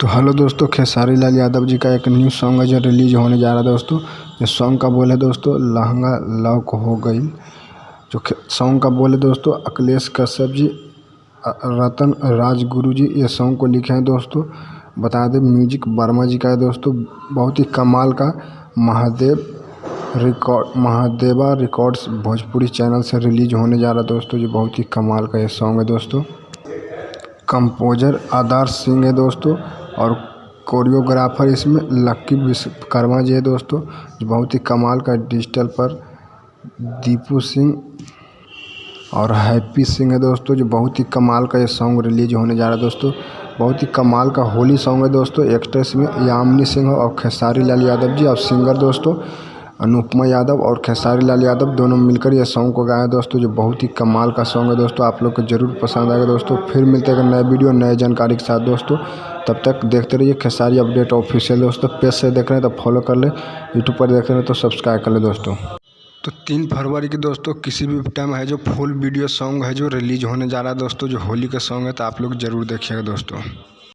तो हेलो दोस्तों, खेसारी लाल यादव जी का एक न्यू सॉन्ग है जो रिलीज होने जा रहा है दोस्तों। ये सॉन्ग का बोल है दोस्तों लहंगा लॉक हो गई। जो सॉन्ग का बोल है दोस्तों अखिलेश कश्यप जी, रतन राजगुरु जी ये सॉन्ग को लिखे हैं दोस्तों। बता दें म्यूजिक वर्मा जी का है दोस्तों। बहुत ही कमाल का महादेवा रिकॉर्ड्स भोजपुरी चैनल से रिलीज होने जा रहा है दोस्तों। जो बहुत ही कमाल का ये सॉन्ग है दोस्तों। कंपोजर आदर्श सिंह है दोस्तों और कोरियोग्राफर इसमें लक्की विश्वकर्मा जी है दोस्तों। जो बहुत ही कमाल का डिजिटल पर दीपू सिंह और हैप्पी सिंह है दोस्तों। जो बहुत ही कमाल का ये सॉन्ग रिलीज होने जा रहा है दोस्तों। बहुत ही कमाल का होली सॉन्ग है दोस्तों। एक्ट्रेस में यामिनी सिंह और खेसारी लाल यादव जी और सिंगर दोस्तों अनुपमा यादव और खेसारी लाल यादव दोनों मिलकर ये सॉन्ग को गाया दोस्तों। जो बहुत ही कमाल का सॉन्ग है दोस्तों। आप लोग को ज़रूर पसंद आएगा दोस्तों। फिर मिलते हैं नए वीडियो नए जानकारी के साथ दोस्तों। तब तक देखते रहिए खेसारी अपडेट ऑफिशियल दोस्तों। पेज से देख रहे हैं तो फॉलो कर ले, यूट्यूब पर देख रहे हैं तो सब्सक्राइब कर ले दोस्तों। तो 3 फरवरी की दोस्तों किसी भी टाइम है जो फुल वीडियो सॉन्ग है जो रिलीज होने जा रहा है दोस्तों। जो होली का सॉन्ग है तो आप लोग ज़रूर देखिएगा दोस्तों।